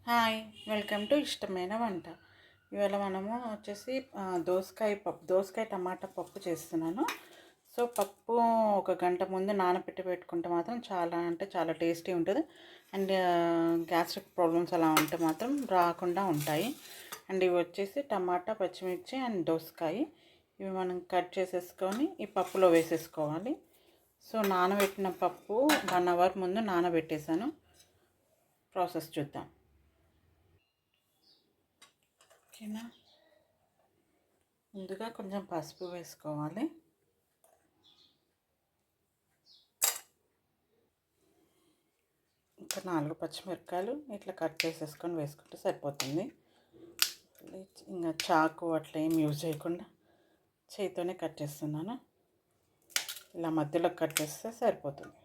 Hi, welcome to ఇష్టమైన వంట. ఇవాళ మనము వచ్చేసి దోసకాయ టమాటా పప్పు చేస్తున్నాను. సో పప్పు ఒక గంట ముందు నానబెట్టి పెట్టుకుంటే మాత్రం చాలా అంటే చాలా టేస్టీ ఉంటుంది. అండ్ గ్యాస్ట్రిక్ ప్రాబ్లమ్స్ అలా ఉంటే మాత్రం రాకుండా ఉంటాయి. అండ్ ఇవి వచ్చేసి టమాటా, పచ్చిమిర్చి అండ్ దోసకాయ. ఇవి మనం కట్ చేసేసుకొని ఈ పప్పులో వేసేసుకోవాలి. సో నానబెట్టిన పప్పు 1 అవర్ ముందు నానబెట్టేసాను. ప్రాసెస్ చూద్దాం. ఓకేనా, ముందుగా కొంచెం పసుపు వేసుకోవాలి. ఇంకా 4 పచ్చిమిరపకాయలు ఇట్లా కట్ చేసేసుకొని వేసుకుంటే సరిపోతుంది. ఇంకా చాకు అట్లా ఏం యూజ్ చేయకుండా చేతితోనే కట్ చేస్తున్నాను. ఇలా మధ్యలో కట్ చేస్తే సరిపోతుంది.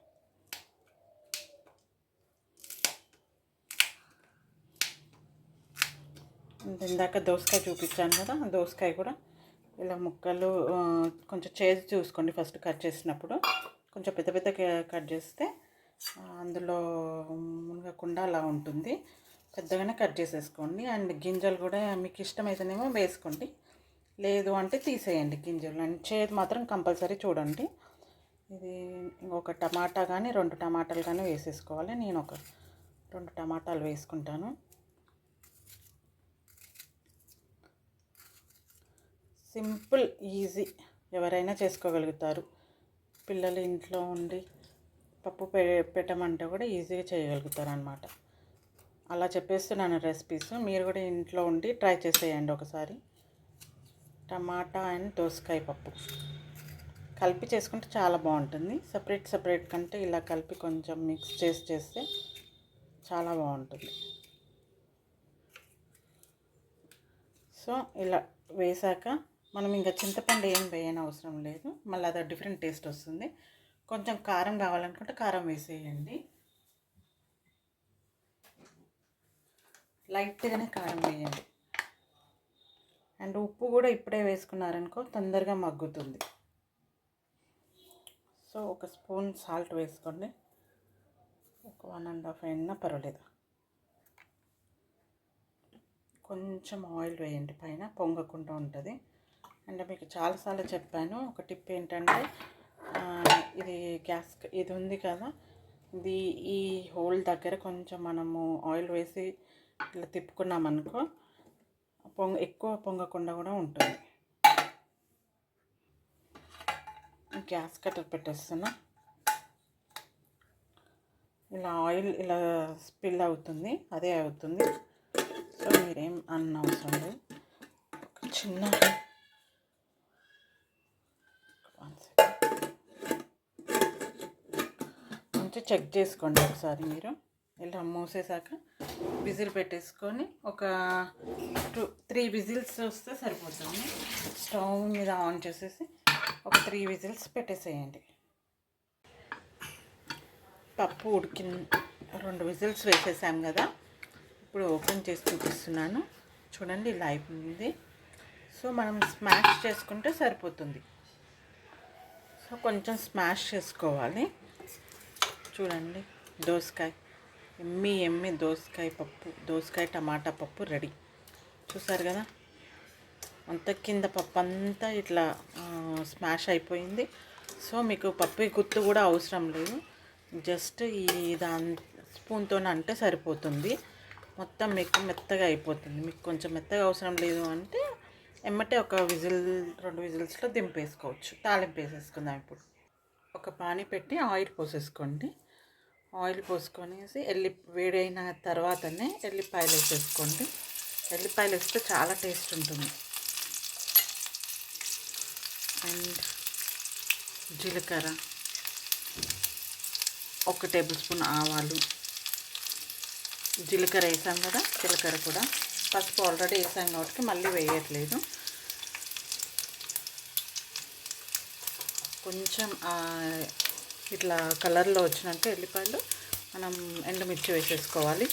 ఇందాక దోసకాయ చూపించాను కదా, దోసకాయ కూడా ఇలా ముక్కలు కొంచెం చేసి చూసుకోండి. ఫస్ట్ కట్ చేసినప్పుడు కొంచెం పెద్ద పెద్ద కట్ చేస్తే అందులో మునగకుండా అలా ఉంటుంది. పెద్దగానే కట్ చేసేసుకోండి. అండ్ గింజలు కూడా మీకు ఇష్టమైతేనేమో వేసుకోండి, లేదు అంటే తీసేయండి గింజలు. అండ్ చేదు మాత్రం కంపల్సరీ చూడండి. ఇది ఒక టమాటా కానీ 2 టమాటాలు కానీ వేసేసుకోవాలి. నేను ఒక 2 టమాటాలు వేసుకుంటాను. సింపుల్, ఈజీ, ఎవరైనా చేసుకోగలుగుతారు. పిల్లలు ఇంట్లో ఉండి పప్పు పెట్టమంటే కూడా ఈజీగా చేయగలుగుతారు అన్నమాట. అలా చెప్పేస్తున్నాను రెసిపీస్. మీరు కూడా ఇంట్లో ఉండి ట్రై చేసేయండి ఒకసారి. టమాటా అండ్ దోసకాయ పప్పు కలిపి చేసుకుంటే చాలా బాగుంటుంది. సపరేట్ కంటే ఇలా కలిపి కొంచెం మిక్స్ చేస్తే చాలా బాగుంటుంది. సో ఇలా వేసాక మనం ఇంకా చింతపండు ఏం వేయని అవసరం లేదు. మళ్ళీ అది డిఫరెంట్ టేస్ట్ వస్తుంది. కొంచెం కారం కావాలనుకుంటే కారం వేసేయండి. లైట్గానే కారం వేయండి. అండ్ ఉప్పు కూడా ఇప్పుడే వేసుకున్నారనుకో తొందరగా మగ్గుతుంది. సో 1 స్పూన్ సాల్ట్ వేసుకోండి. ఒక 1.5 అయినా పర్వాలేదు. కొంచెం ఆయిల్ వేయండి, పైన పొంగకుండా ఉంటుంది. అండ్ మీకు చాలాసార్లు చెప్పాను, ఒక టిప్ ఏంటంటే ఇది గ్యాస్ ఇది ఉంది కదా, ఇది ఈ హోల్ దగ్గర కొంచెం మనము ఆయిల్ వేసి ఇట్లా తిప్పుకున్నామనుకో ఎక్కువ పొంగకుండా కూడా ఉంటుంది. గ్యాస్ కట్టర్ పెట్టేస్తున్నా. ఇలా ఆయిల్ ఇలా స్పిల్ అవుతుంది, అదే అవుతుంది. సో మీరేం అవసరం లేదు. చిన్న కొంచెం చెక్ చేసుకోండి ఒకసారి. మీరు ఇలా మూసేసాక విజిల్ పెట్టేసుకొని ఒక 3 విజిల్స్ వస్తే సరిపోతుంది. స్టవ్ మీద ఆన్ చేసేసి ఒక 3 విజిల్స్ పెట్టేసేయండి. పప్పు ఉడికిన 2 విజిల్స్ వేసేసాం కదా, ఇప్పుడు ఓపెన్ చేసి చూపిస్తున్నాను. చూడండి, ఇలా అయిపోయింది. సో మనం స్మాష్ చేసుకుంటే సరిపోతుంది. సో కొంచెం స్మాష్ చేసుకోవాలి. చూడండి, దోసకాయ ఎమ్మి దోసకాయ టమాటా పప్పు రెడీ. చూసారు కదా, అంత కింద పప్పు అంతా ఇట్లా స్మాష్ అయిపోయింది. సో మీకు పప్పు గుత్తు కూడా అవసరం లేదు. జస్ట్ ఈ స్పూన్తో అంటే సరిపోతుంది. మొత్తం మీకు మెత్తగా అయిపోతుంది. మీకు కొంచెం మెత్తగా అవసరం లేదు అంటే ఎమ్మటే ఒక 2 విజిల్స్లో దింపేసుకోవచ్చు. తాలింపు వేసేసుకుందాం. ఇప్పుడు ఒక పానీ పెట్టి ఆయిల్ పోసేసుకోండి. ఆయిల్ పోసుకొనేసి వేడైన తర్వాతనే ఎల్లిపాయలు వేసేసుకోండి. ఎల్లిపాయలు వేస్తే చాలా టేస్ట్ ఉంటుంది. అండ్ జీలకర్ర, 1 టేబుల్ స్పూన్ ఆవాలు. జీలకర్ర వేసాం కదా, జీలకర్ర కూడా పసుపు ఆల్రెడీ వేసాం కాబట్టి మళ్ళీ వేయట్లేదు. కొంచెం ఇట్లా కలర్లో వచ్చినాక ఎల్లిపాయలు మనం ఎండుమిర్చి వేసేసుకోవాలి.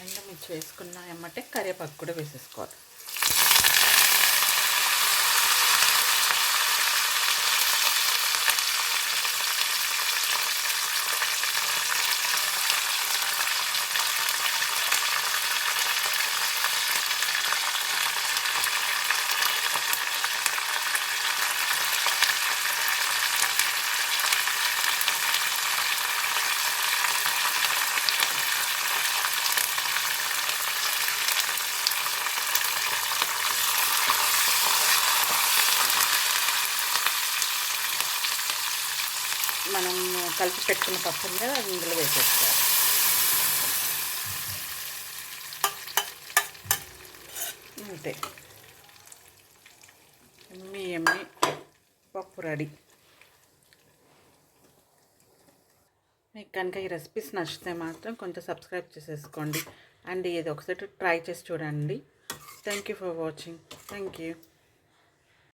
ఎండుమిర్చి వేసుకున్న ఎమ్మటే కరివేపాకు కూడా వేసేసుకోవాలి. మనం కలిపి పెట్టుకున్న పప్పు ఉంది కదా, అది ఇందులో వేసేసుకోవాలి. అంతే, ఎమ్మి పప్పు రెడీ. మీకు కనుక ఈ రెసిపీస్ నచ్చితే మాత్రం కొంచెం సబ్స్క్రైబ్ చేసేసుకోండి అండ్ ఇది ఒకసారి ట్రై చేసి చూడండి. Thank you for watching. Thank you.